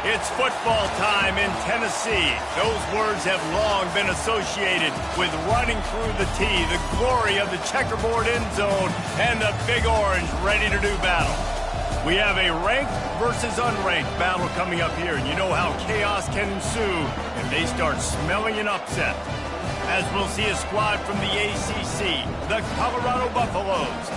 It's football time in Tennessee. Those words have long been associated with running through the tee, the glory of the checkerboard end zone, and the Big Orange ready to do battle. We have a ranked versus unranked battle coming up here, and you know how chaos can ensue if they start smelling an upset. As we'll see a squad from the ACC, the Colorado Buffaloes,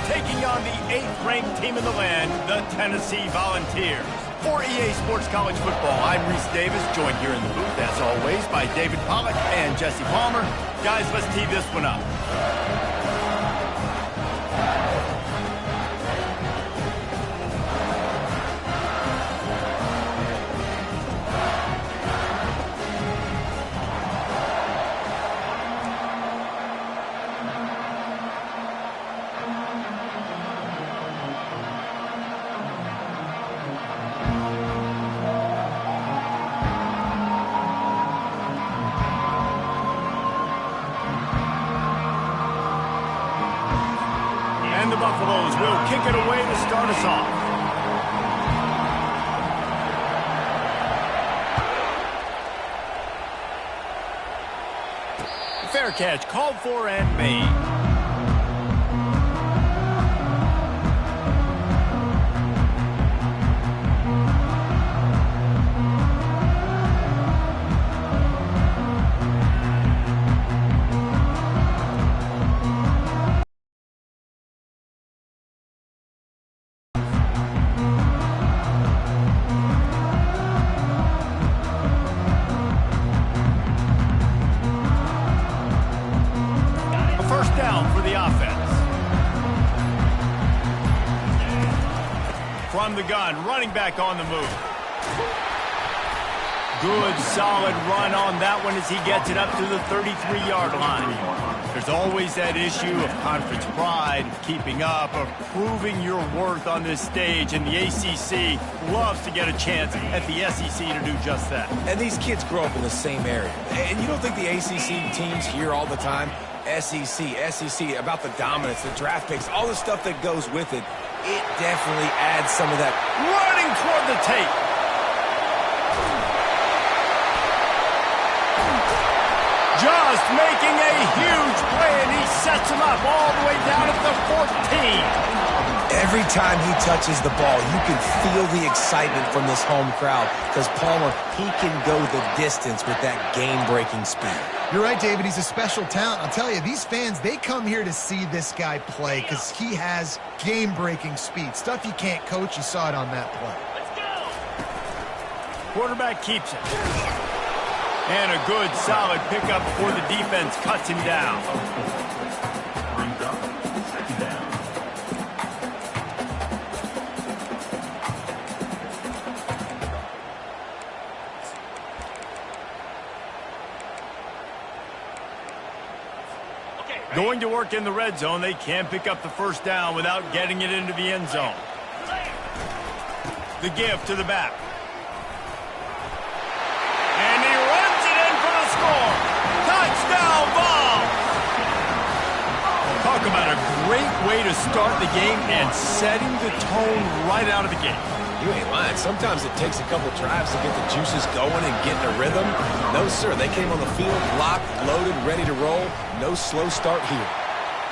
taking on the 8th-ranked team in the land, the Tennessee Volunteers. For EA Sports College Football, I'm Reese Davis, joined here in the booth, as always, by David Pollack and Jesse Palmer. Guys, let's tee this one up. And the Buffaloes will kick it away to start us off. Fair catch called for and made. For the offense. From the gun, running back on the move. Good, solid run on that one as he gets it up to the 33-yard line. There's always that issue of conference pride, keeping up, of proving your worth on this stage, and the ACC loves to get a chance at the SEC to do just that. And these kids grow up in the same area. And you don't think the ACC teams hear all the time, SEC, about the dominance, the draft picks, all the stuff that goes with it. It definitely adds some of that. Running toward the tape. Just making a huge play, and he sets him up all the way down at the 14. Every time he touches the ball, you can feel the excitement from this home crowd because Palmer, he can go the distance with that game-breaking speed. You're right, David. He's a special talent. I'll tell you, these fans, they come here to see this guy play because he has game-breaking speed. Stuff you can't coach. You saw it on that play. Let's go! Quarterback keeps it. And a good, solid pickup before the defense cuts him down. Going to work in the red zone, they can't pick up the first down without getting it into the end zone. The give to the back. And he runs it in for the score. Touchdown ball. Talk about a great way to start the game and setting the tone right out of the gate. You ain't lying. Sometimes it takes a couple drives to get the juices going and get in a rhythm. No, sir. They came on the field, locked, loaded, ready to roll. No slow start here.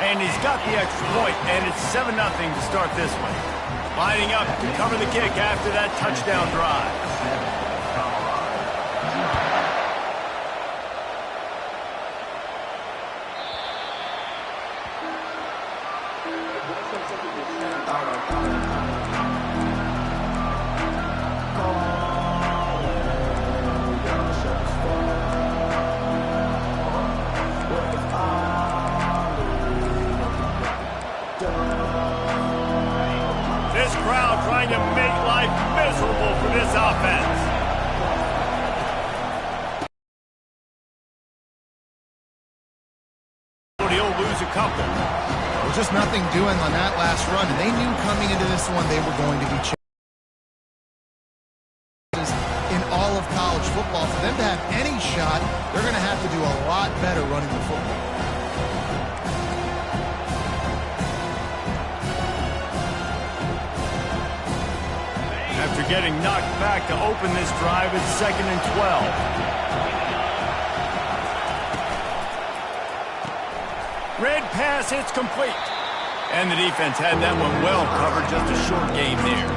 And he's got the extra point, and it's 7-0 to start this one. Lining up to cover the kick after that touchdown drive. This crowd trying to make life miserable for this offense. He'll lose a couple. Well, just nothing doing on that last run, and they knew coming into this one they were going to be in all of college football. For them to have any shot, they're going to have to do a lot better running the football. After getting knocked back to open this drive at 2nd and 12. Red pass hits complete. And the defense had that one well covered, just a short game there.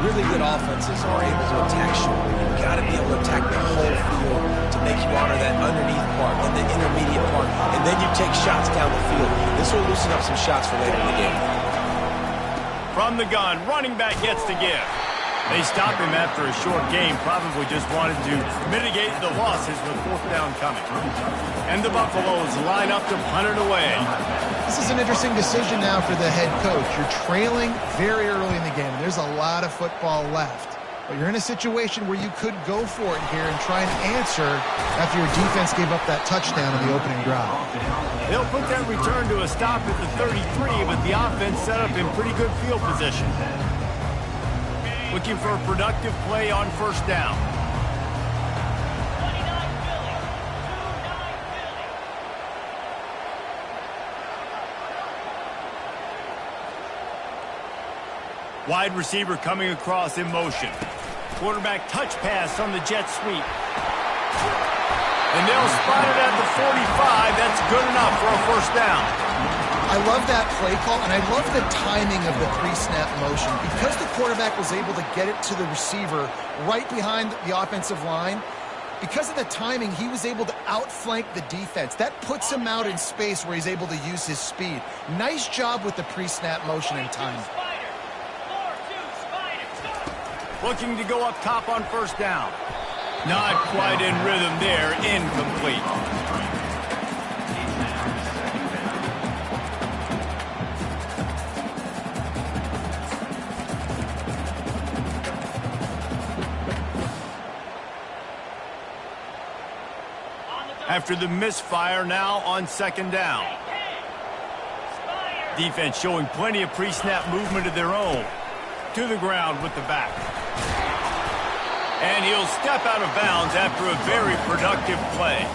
Really good offenses are able to attack short. You've got to be able to attack the whole field to make you honor that underneath part and the intermediate part, and then you take shots down the field. This will loosen up some shots for later in the game. From the gun, running back gets to give. They stop him after a short game, probably just wanted to mitigate the losses with 4th down coming. And the Buffaloes line up to punt it away. This is an interesting decision now for the head coach. You're trailing very early in the game. There's a lot of football left. But you're in a situation where you could go for it here and try and answer after your defense gave up that touchdown in the opening drive. They'll put that return to a stop at the 33, but the offense set up in pretty good field position. Looking for a productive play on 1st down. Wide receiver coming across in motion. Quarterback touch pass on the jet sweep. And they'll spot it at the 45. That's good enough for a 1st down. I love that play call, and I love the timing of the pre-snap motion. Because the quarterback was able to get it to the receiver right behind the offensive line, because of the timing, he was able to outflank the defense. That puts him out in space where he's able to use his speed. Nice job with the pre-snap motion and timing. Looking to go up top on 1st down. Not quite in rhythm there. Incomplete. After the misfire, now on 2nd down. Defense showing plenty of pre-snap movement of their own. To the ground with the back. And he'll step out of bounds after a very productive play.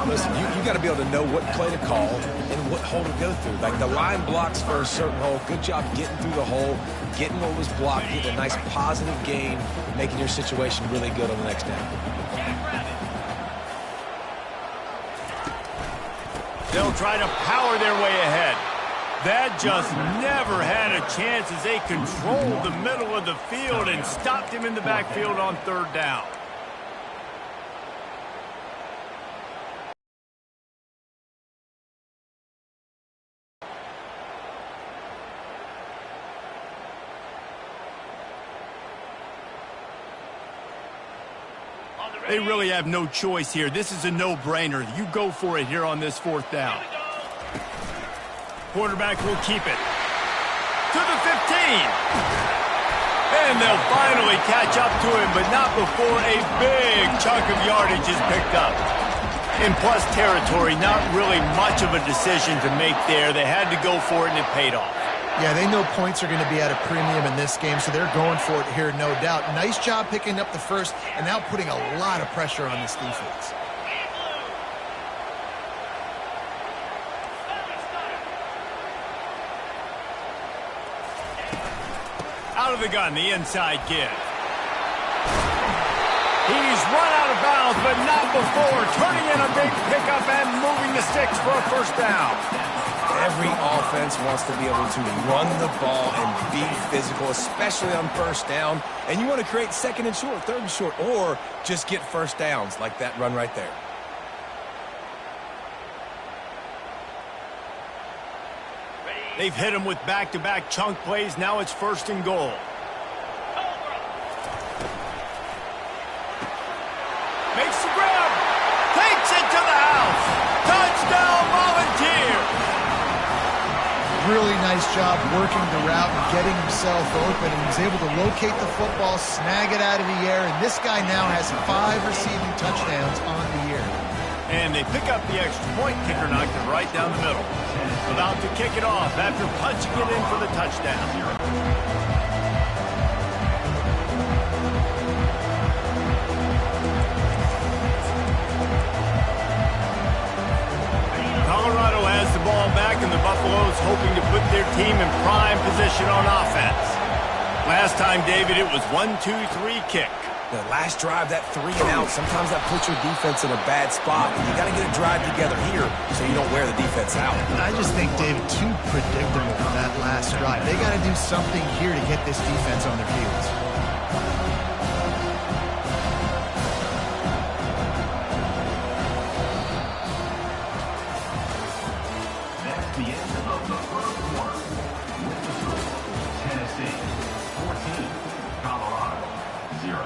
Listen, you got to be able to know what play to call and what hole to go through. Like the line blocks for a certain hole. Good job getting through the hole, getting what was blocked, getting a nice positive gain, making your situation really good on the next down. They'll try to power their way ahead. That just never had a chance as they controlled the middle of the field and stopped him in the backfield on 3rd down. They really have no choice here. This is a no-brainer. You go for it here on this 4th down. Quarterback will keep it. To the 15. And they'll finally catch up to him, but not before a big chunk of yardage is picked up. In plus territory, not really much of a decision to make there. They had to go for it, and it paid off. Yeah, they know points are going to be at a premium in this game, so they're going for it here, no doubt. Nice job picking up the first and now putting a lot of pressure on this defense. Out of the gun, the inside give. He's run out of bounds, but not before turning in a big pickup and moving the sticks for a 1st down. Every offense wants to be able to run the ball and be physical, especially on 1st down. And you want to create 2nd and short, 3rd and short, or just get 1st downs like that run right there. They've hit him with back-to-back chunk plays. Now it's 1st and goal. Makes the grab. Takes it to the house. Touchdown, Volunteers. Really nice job working the route and getting himself open. And he's able to locate the football, snag it out of the air. And this guy now has 5 receiving touchdowns on the year. And they pick up the extra point. Kicker knocked it right down the middle. About to kick it off after punching it in for the touchdown. Colorado has the ball back, and the Buffaloes hoping to put their team in prime position on offense. Last time, David, it was 1-2-3 kick. The last drive, that 3 and out, sometimes that puts your defense in a bad spot. You got to get a drive together here so you don't wear the defense out. I just think, David, too predictable for that last drive. They got to do something here to get this defense on their heels. That's the end of the first quarter. With the score, Tennessee 14, Colorado 0.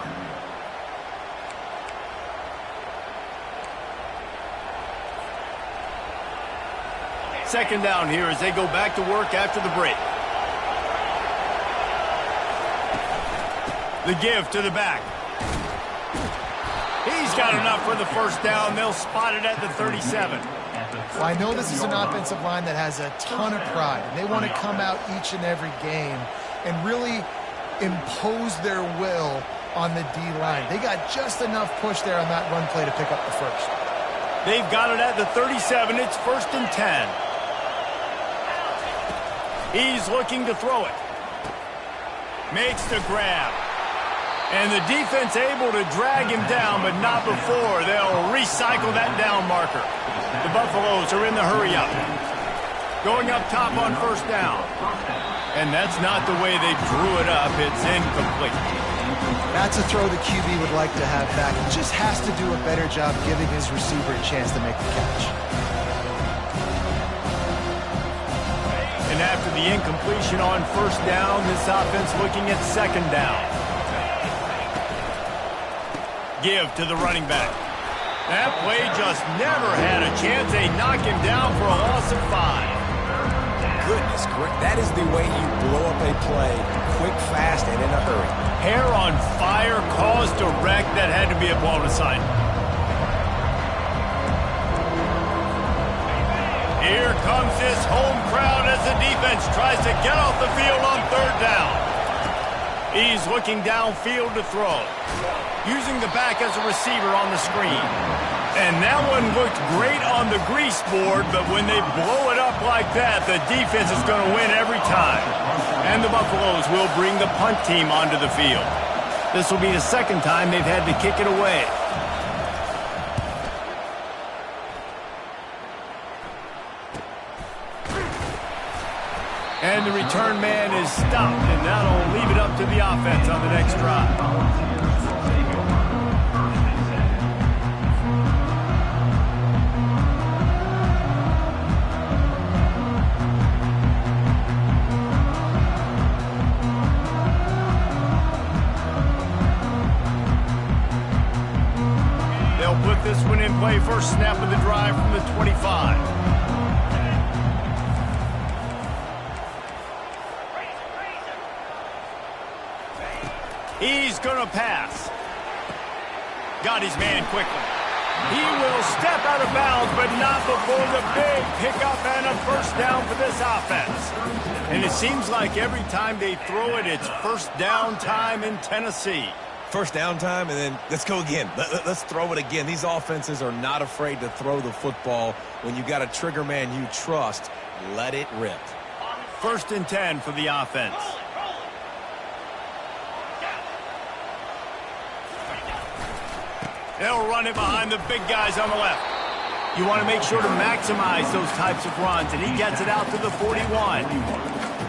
Second down here as they go back to work after the break. The give to the back. He's got enough for the first down. They'll spot it at the 37. Well, I know this is an offensive line that has a ton of pride, and they want to come out each and every game and really impose their will on the D-line. They got just enough push there on that run play to pick up the first. They've got it at the 37. It's 1st and 10. He's looking to throw it. Makes the grab. And the defense able to drag him down, but not before they'll recycle that down marker. The Buffaloes are in the hurry-up. Going up top on first down. And that's not the way they drew it up. It's incomplete. That's a throw the QB would like to have back. He just has to do a better job giving his receiver a chance to make the catch. And after the incompletion on first down, this offense looking at second down. Give to the running back. That play just never had a chance. They knock him down for a loss of 5. Goodness, that is the way you blow up a play, quick, fast, and in a hurry. Hair on fire caused a wreck that had to be a blown aside. Here comes this home crowd as the defense tries to get off the field on third down. He's looking downfield to throw, using the back as a receiver on the screen. And that one looked great on the grease board, but when they blow it up like that, the defense is going to win every time. And the Buffaloes will bring the punt team onto the field. This will be the second time they've had to kick it away. And the return man is stopped, and that'll leave it up to the offense on the next drive. They'll put this one in play. First snap of the drive from the 25. He's going to pass. Got his man quickly. He will step out of bounds, but not before the big pickup and a first down for this offense. And it seems like every time they throw it, it's first down time in Tennessee. First down time, and then let's go again. Let's throw it again. These offenses are not afraid to throw the football. When you got a trigger man you trust, let it rip. 1st and 10 for the offense. They'll run it behind the big guys on the left. You want to make sure to maximize those types of runs, and he gets it out to the 41.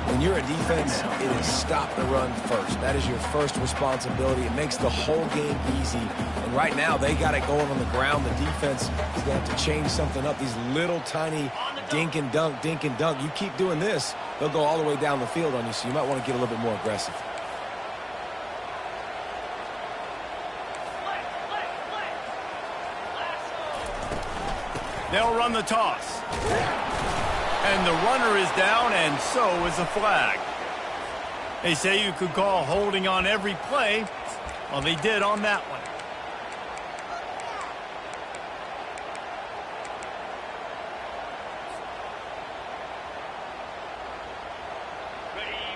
When you're a defense, it is stop the run first. That is your first responsibility. It makes the whole game easy. And right now, they got it going on the ground. The defense is going to have to change something up. These little tiny dink and dunk, dink and dunk. You keep doing this, they'll go all the way down the field on you, so you might want to get a little bit more aggressive. They'll run the toss. And the runner is down, and so is the flag. They say you could call holding on every play. Well, they did on that one.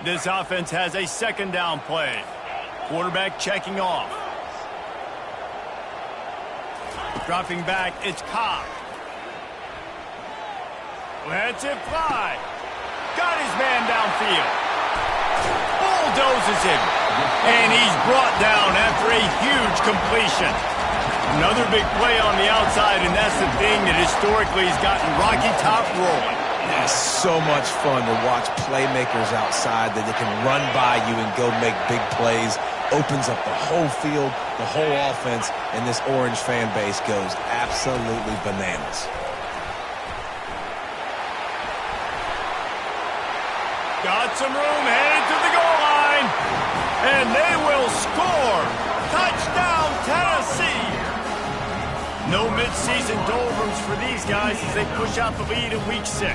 This offense has a second down play. Quarterback checking off. Dropping back, it's Cobb. Lets it fly. Got his man downfield. closes him. And he's brought down after a huge completion. Another big play on the outside, and that's the thing that historically has gotten Rocky Top rolling. That's so much fun to watch playmakers outside that they can run by you and go make big plays. Opens up the whole field, the whole offense, and this Orange fan base goes absolutely bananas. Got some room, headed to the goal line, and they will score. Touchdown, Tennessee. No midseason doldrums for these guys as they push out the lead in Week 6.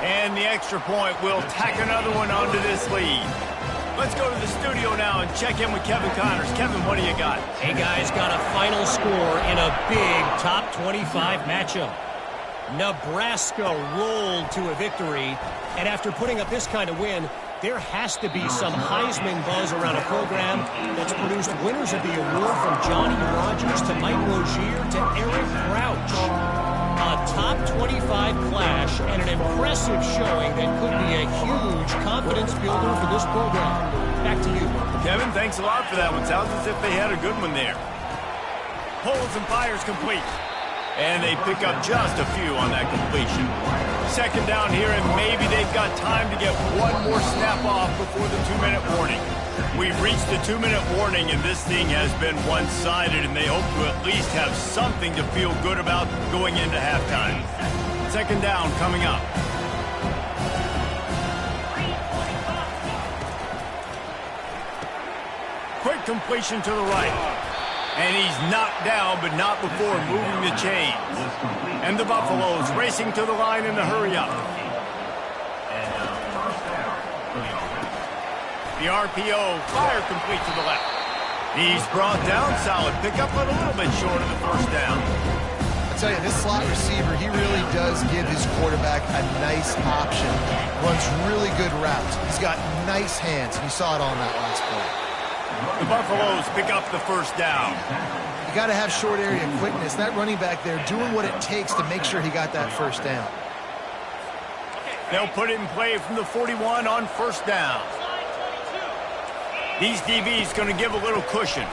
And the extra point will tack another one onto this lead. Let's go to the studio now and check in with Kevin Connors. Kevin, what do you got? Hey, guys, got a final score in a big top 25 matchup. Nebraska rolled to a victory, and after putting up this kind of win, there has to be some Heisman buzz around a program that's produced winners of the award from Johnny Rodgers to Mike Rozier to Eric Crouch. A top 25 clash and an impressive showing that could be a huge confidence builder for this program. Back to you. Kevin, thanks a lot for that one. Sounds as if they had a good one there. Holds and fires complete. And they pick up just a few on that completion. Second down here, and maybe they've got time to get one more snap off before the 2-minute warning. We've reached the 2-minute warning, and this thing has been one-sided, and they hope to at least have something to feel good about going into halftime. Second down coming up. Quick completion to the right. And he's knocked down, but not before moving the chains. And the Buffaloes racing to the line in the hurry-up. The RPO, fire complete to the left. He's brought down, solid pickup, but a little bit short of the first down. I tell you, this slot receiver, he really does give his quarterback a nice option. Runs really good routes. He's got nice hands. You saw it on that last play. The Buffaloes pick up the first down. You got to have short area quickness. That running back there doing what it takes to make sure he got that first down. They'll put it in play from the 41 on first down. These DBs going to give a little cushion.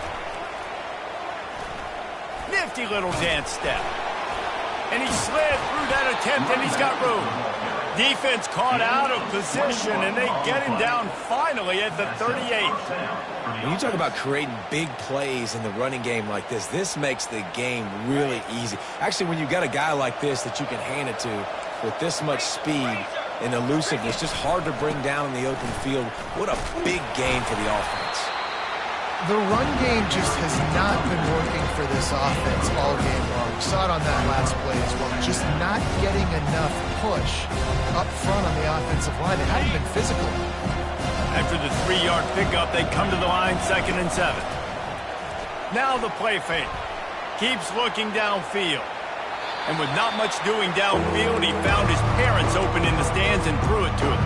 Nifty little dance step. And he slid through that attempt, and he's got room. Defense caught out of position, and they get him down finally at the 38. When you talk about creating big plays in the running game like this, this makes the game really easy. Actually, when you got a guy like this that you can hand it to with this much speed and elusiveness, just hard to bring down in the open field, what a big game for the offense. The run game just has not been working for this offense all game long. We saw it on that last play as well. Just not getting enough push up front on the offensive line. They haven't been physical. After the 3-yard pickup, they come to the line, 2nd and 7. Now the play fake. Keeps looking downfield. And with not much doing downfield, he found his parents open in the stands and threw it to him.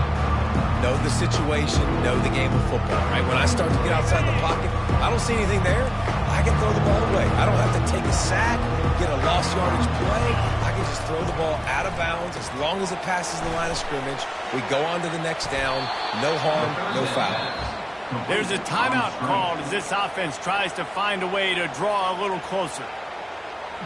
Know the situation, know the game of football, right? When I start to get outside the pocket, I don't see anything there, I can throw the ball away. I don't have to take a sack, get a lost yardage play. I can just throw the ball out of bounds as long as it passes the line of scrimmage. We go on to the next down. No harm, no foul. There's a timeout called as this offense tries to find a way to draw a little closer.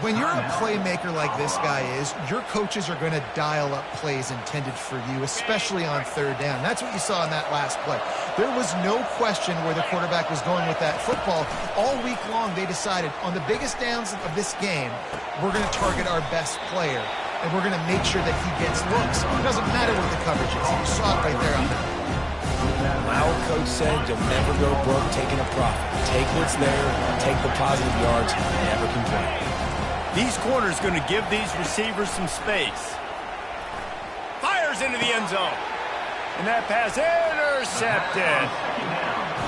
When you're a playmaker like this guy is, your coaches are going to dial up plays intended for you, especially on third down. That's what you saw in that last play. There was no question where the quarterback was going with that football. All week long, they decided on the biggest downs of this game, we're going to target our best player, and we're going to make sure that he gets looks. It doesn't matter what the coverage is. You saw it right there on that. My old coach said you'll never go broke taking a profit. Take what's there, take the positive yards, never complain. These corners going to give these receivers some space. Fires into the end zone. And that pass intercepted.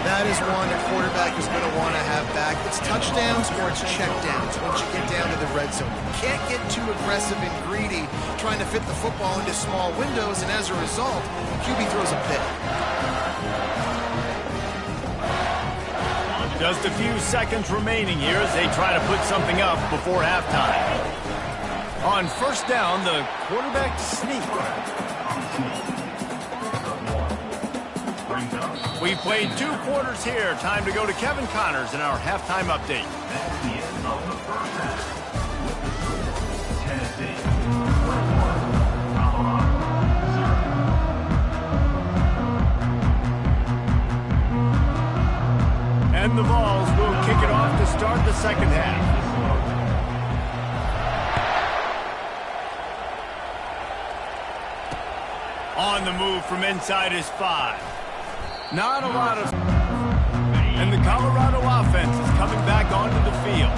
That is one the quarterback is going to want to have back. It's touchdowns or it's checkdowns once you get down to the red zone. You can't get too aggressive and greedy trying to fit the football into small windows, and as a result, QB throws a pick. Just a few seconds remaining here as they try to put something up before halftime. On first down, the quarterback sneak. brings up. We played 2 quarters here. Time to go to Kevin Connors in our halftime update. That's the end of the first half. With the score, Tennessee 21, Colorado 0. And the Vols will kick it off to start the second half. On the move from inside his 5. Not a lot of... And the Colorado offense is coming back onto the field.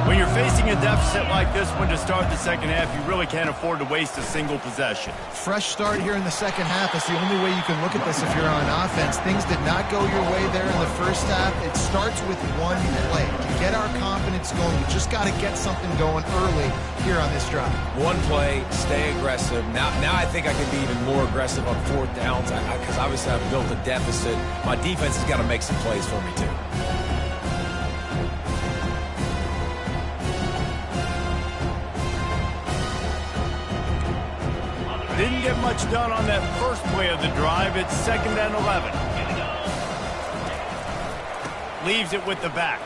When you're facing a deficit like this one to start the second half, you really can't afford to waste a single possession. Fresh start here in the second half. That's the only way you can look at this if you're on offense. Things did not go your way there in the first half. It starts with one play. To get our confidence going, we just got to get something going early here on this drive. One play, stay aggressive. Now I think I can be even more aggressive on 4th downs because obviously I've built a deficit. My defense has got to make some plays for me too. Didn't get much done on that first play of the drive. It's 2nd and 11. Leaves it with the back.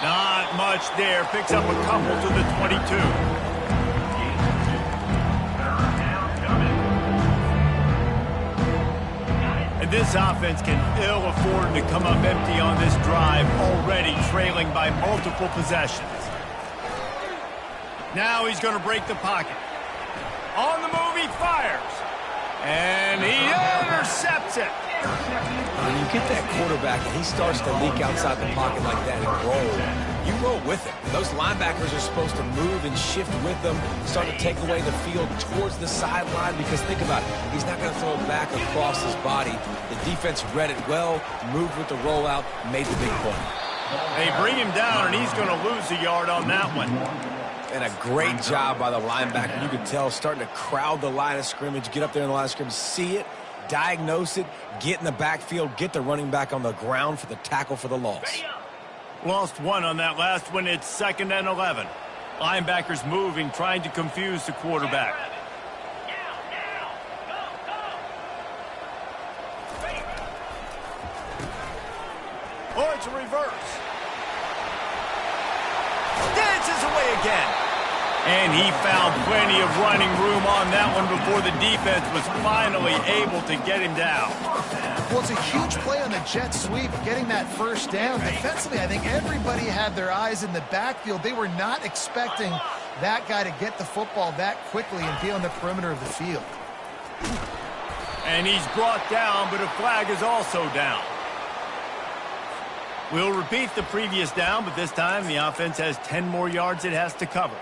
Not much there. Picks up a couple to the 22. And this offense can ill afford to come up empty on this drive, already trailing by multiple possessions. Now he's going to break the pocket. On the move, he fires. And he intercepts it. When you get that quarterback and he starts to leak outside the pocket like that and roll, you roll with him. Those linebackers are supposed to move and shift with them, start to take away the field towards the sideline because think about it, he's not going to throw it back across his body. The defense read it well, moved with the rollout, made the big play. They bring him down, and he's going to lose a yard on that one. And a great job by the linebacker. You can tell starting to crowd the line of scrimmage, get up there in the line of scrimmage, see it, diagnose it, get in the backfield, get the running back on the ground for the tackle for the loss. Lost 1 on that last one. It's 2nd and 11. Linebackers moving, trying to confuse the quarterback. Oh, it's a reverse. Dances away again. And he found plenty of running room on that one before the defense was finally able to get him down. Well, it's a huge play on the jet sweep, getting that first down. Defensively, I think everybody had their eyes in the backfield. They were not expecting that guy to get the football that quickly and be on the perimeter of the field. And he's brought down, but a flag is also down. We'll repeat the previous down, but this time the offense has 10 more yards it has to cover.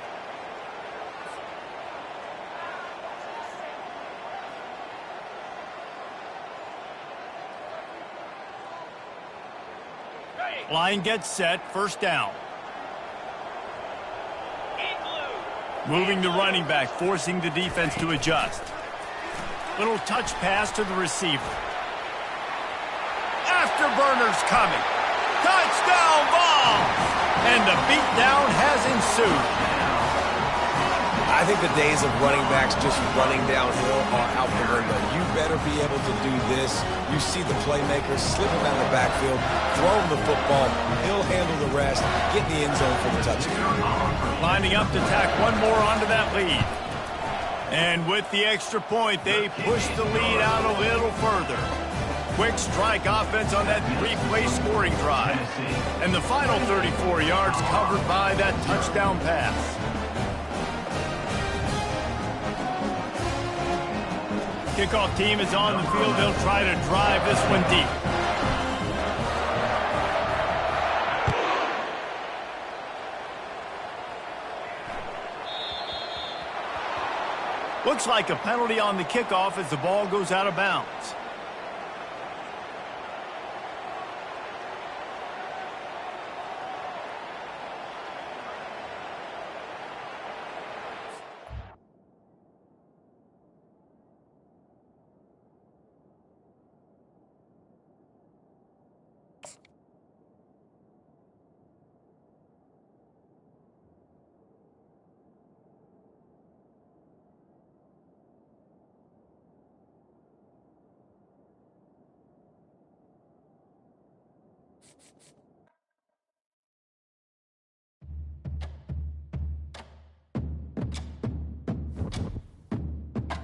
Line gets set, first down. Moving the running back, forcing the defense to adjust. Little touch pass to the receiver. Afterburner's coming. Touchdown Vols! And the beatdown has ensued. I think the days of running backs just running downhill are out the window. You better be able to do this. You see the playmakers slipping down the backfield, throw him the football, he'll handle the rest, get in the end zone for the touchdown. Lining up to tack one more onto that lead. And with the extra point, they push the lead out a little further. Quick strike offense on that 3-play scoring drive. And the final 34 yards covered by that touchdown pass. Kickoff team is on the field. They'll try to drive this one deep. Looks like a penalty on the kickoff as the ball goes out of bounds.